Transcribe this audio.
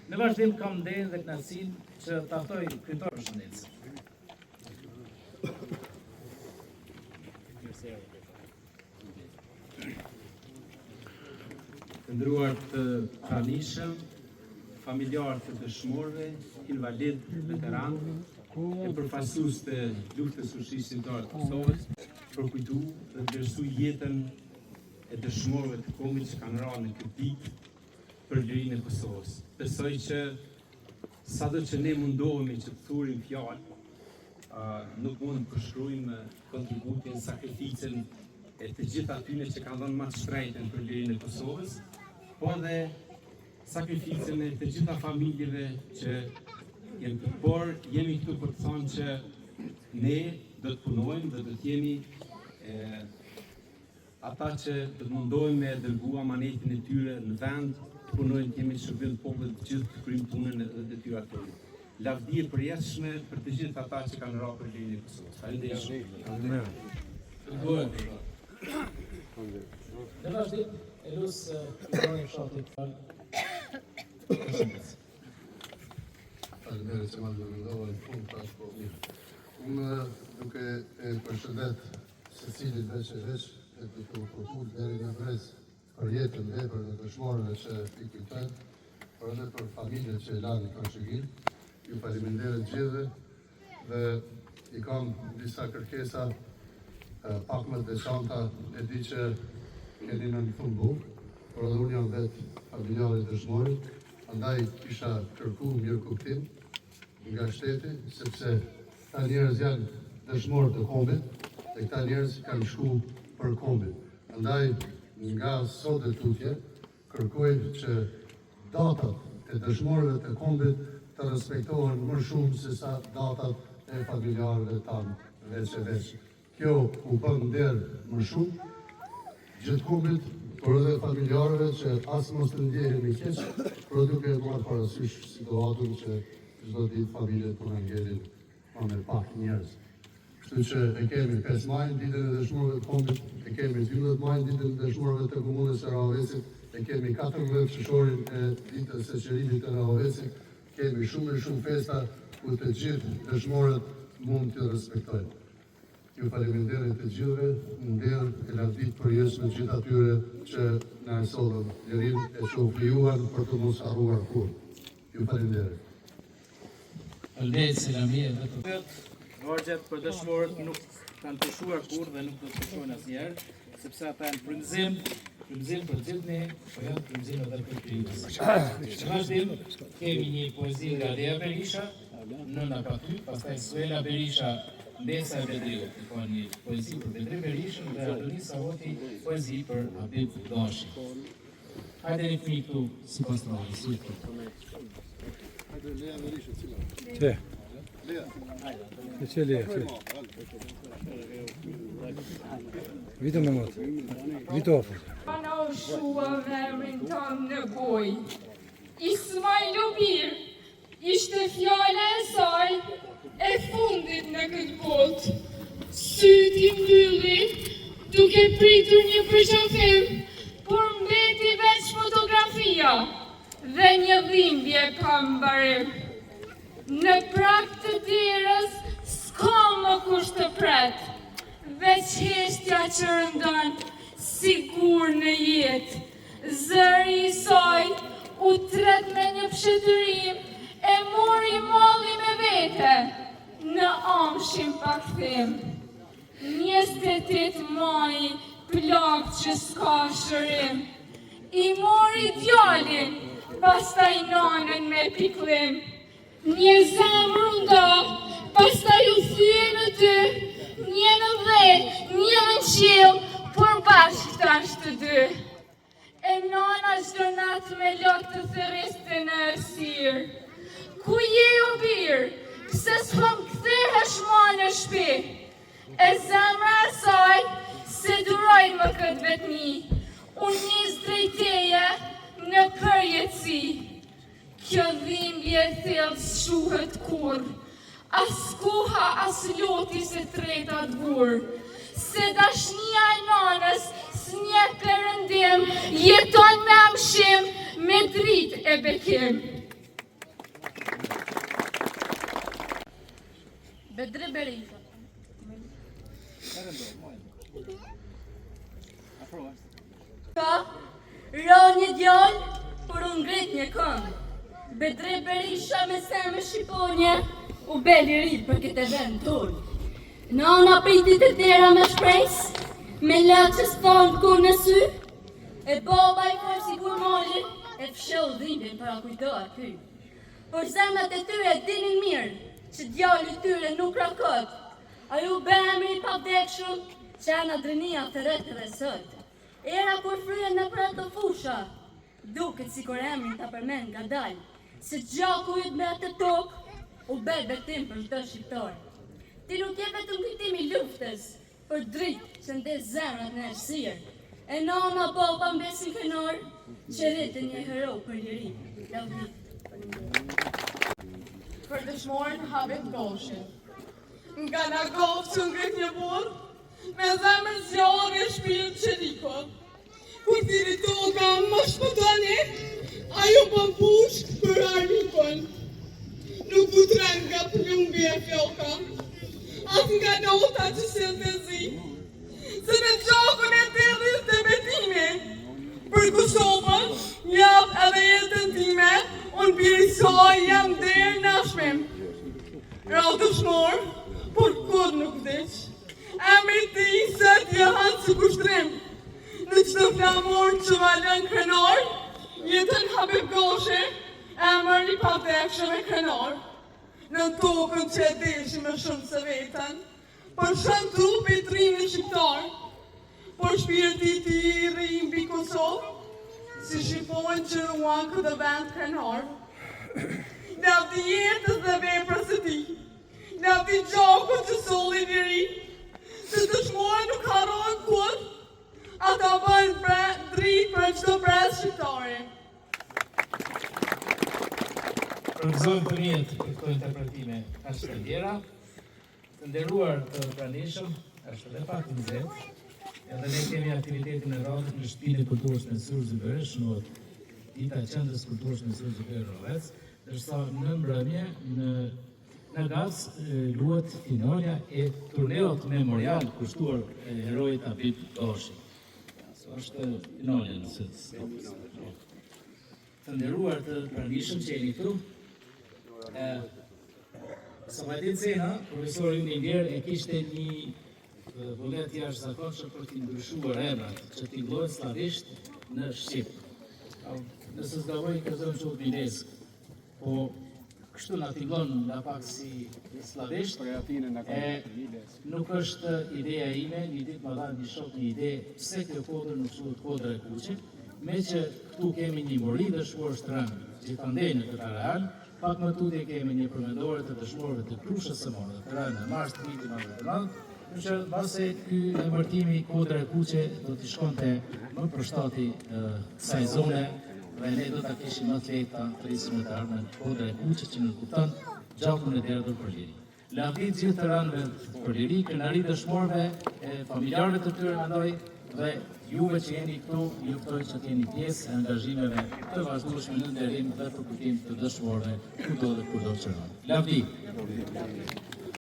Në vazhdim kam nderin dhe kënaqësinë që ta ftoj kryetar shëndetësor. Të nderuar të pranishëm, familjarë të dëshmorëve, invalid, veteran, e përfaqësues të luftës së shqiptarë të Kosovës, për kujtu dhe vlerësu jetën e dëshmorëve të kombit që kanë rënë në këtë ditë për lirinë e Kosovës. Besoj që sado që ne mundohemi që të thurim fjalë, nuk mund të përshkruajmë kontributin, sakrificën e të gjithë atyre që kanë dhënë më të shtrejtën për lirinë e Kosovës, po dhe sakrificën e të gjitha familjeve që jenë, por jemi këtu për të thonë që ne do të punojmë dhe do të jemi ata që do të mundohemi me dërgu amanetin e tyre në vend, të punojmë të jemi shërbim popullit të gjithë të kryejmë punën dhe detyrat tona. Lavdi e përjetshme për të gjithë ata që kanë rënë për lirinë e Kosovës. Faleminderit. Në vazhdim, e lusë kryetarën fshatit Faleminderit që më ndërmendova në fund tash po mirë. Unë duke e përshëndet secilin veç e veç e të përpull deri në brez për jetën vepër dhe dëshmorëve që i kujtojnë, por edhe për familjet që e lanë Kosovën. Ju faleminderit gjithëve dhe i kam disa kërkesa pak më të veçanta, e di që keni në një fund bukë, por edhe unë jam vetë familjarë i dëshmorit, andaj kisha kërku mirë kuptim nga shteti, sepse këta njerëz janë dëshmorë të kombit dhe këta njerëz kanë shku për kombit. Andaj nga sot e tutje, kërkojnë që datat e dëshmorëve të kombit të respektohen më shumë se sa datat e familjarëve tanë veç e veç. Kjo u bën nder më shumë gjithë kombit, por edhe familjarëve që asë mos të ndjehemi keq, por duke marrë parasysh situatën që çdo ditë familjet po na ngelin me pak njerëz. Kështu që e kemi 5 maj, ditën e dëshmorëve të kombit, e kemi 12 maj, ditën e dëshmorëve të komunës së Rahovecit, e kemi 14 qershorin e ditës së qerimit të Rahovecit, kemi shumë festa ku të gjithë dëshmorët mund të respektojnë. Ju faleminderit të gjithëve, nder e lavdit përjetshme gjithë atyre që na e sollën lirinë e që u krijuan për të mos harruar kurrë. Ju faleminderit. Faleminderit Selami edhe të vargjet për dëshmorët nuk kanë pushuar kurrë dhe nuk do të pushojnë asnjëherë, sepse ata janë frymëzim për gjithë ne, po janë frymëzim edhe për krijues. Në vazhdim kemi një poezi nga Lea Berisha, nëna Paty, pastaj Suela Berisha, Ndesa Bedriu, ka një poezi për Bedri Berishën dhe Adonis Savoti, poezi për Habib Dashi. Hajde një fëmijë këtu sipas radhës. Hajde Lea Berisha, cila? Te. Lea. E që Lea? Vito me motë. Vito ofër. Ana u shua vemrin tam në goj. Ismail Obir ishte fjala e saj e fundit në këtë botë. Syti mbylli, duke pritur një përqafim, por mbeti veç fotografia dhe një dhimbje pa mbarim. Në prak të derës s'ka më kush të pret, veç heshtja që rëndon sigur në jetë. Zëri i saj u tret me një pshetërim, e mori malli me vete, në amshim pa kthim. 28 maj, plak që s'ka shërim, i mori djalin, pastaj nanën me piklim. Një zemër nda, pastaj u thye në ty, një në dhe, një në qiell, por bashkë tash të dy. E nana çdo natë me lok të thëriste në errësirë. Ku je o birë, pse s'pam kthehesh ma në shtëpi? E zemra e saj se duroj më këtë vetmi, unë nis drejt teje në përjetësi. Kjo dhimbje thellë s'shuhet kurrë, as koha as loti se treta t'burë, se dashnia e nanës s'nje perëndim, jeton me amshim me dritë e bekim. Bedri Berisha. Ka ra një djallë për unë ngrit një këngë. Bedri Berisha me semë shqiponje u beli ri për këtë vend tonë. Nana pritit e tjera me shprejs, me latë që s'panë kur në sy, e baba i për si kur mali, e fshëll dhimbin për a kujtoa ky. Por zemrat e tyre dinin mirë, që djalli tyre nuk rakot, a ju bemri i pavdekshëm, që janë adrenia të rete dhe sot. Era kur fryen në për ato fusha, duket si kur emrin të përmen nga dalë, se gjaku i me atë tokë, u bel betim për çdo shqiptar. Ti nuk je vetëm kujtimi i luftës për dritë që ndes zemrat në errësirë. E nana baba mbesin krenar, që rritën një hero për liri. Lavdi. Për dëshmorën Habib Goshi. Nga na gofë që ngrit një burë, me zemër zjarë e shpirt që riko. Kur tiri toka më shpëtoni, ajo pëmpush për armikon. Nuk vutran nga plumbi e fjoka, as nga nota që sjell të zi, se në gjakun e terris të betime, për Kosovën, jap edhe jetën time, unë birisoj jam derë nashme. Ra dëshmor, por kur nuk vdeq, emri ti sët janë si kushtrim, në qëtë flamur që valën krenar, jetën Habib Goshi, emër i pavdekshëm e krenar. Në tokën që e deshi më shumë se vetën, për shumë trupi trimin shqiptar, por shpirti ti i rrim bi Kosovë, si shqipojnë që ruan këtë vend krenar. Lavdi jetës dhe veprës së ti, lavdi gjakut që solli njëri, se dëshmorë nuk harrojnë kur, ata bëjnë dritë për çdo brez shqiptare. Përgëzojmë të mjetë për këto interpretime ashtë të tjera, të nderuar të pranishëm, ashtë dhe pak të nëzet, edhe ne kemi aktivitetin e radhët në shtëpinë e kulturës me Sur Zybërë, shënohet dita e qendrës kulturës me Sur Zybërë Rovec, dërsa në mbrëmje në Gaz luhet finalja e turneut memorial kushtuar herojit Habib Goshi. Është finalja nëse të nderuar të pranishëm që jeni këtu. Sabatin Cena, profesori unë Inger, e kishte një vullnet jashtëzakonshëm për t'i ndryshuar emrat, që t'i llojnë slavisht në Shqip. Nëse zgavoj këzëm që Milesk, po kështu na fillon nga pak si slavisht, nuk është ideja ime, një ditë më dha një shok një ide, pse kjo kodër nuk quhet kodër e kuqe, me që këtu kemi një mori dëshmorë shtrëngë, gjithandej në këtë areal, pak më tutje kemi një përmendore të dëshmorëve të Krushës së Morë, të rënë në mars të vitit 99, që base ky emërtimi kodër e kuqe do t'i shkonte më përshtatje kësaj zone dhe ne do ta kishim më të lehta të risim të ardhmen kodër e kuqe që nënkupton gjakun e derdhur për liri. Lavdit gjithë të rënëve për liri, krenari dëshmorëve, familjarëve të tyre mendoj, dhe juve që jeni këtu, ju ftoj që t'jeni pjesë e angazhimeve të vazhdueshme në nderim dhe përkujtim të dëshmorëve kudo dhe kudo që rënë. Lavdi!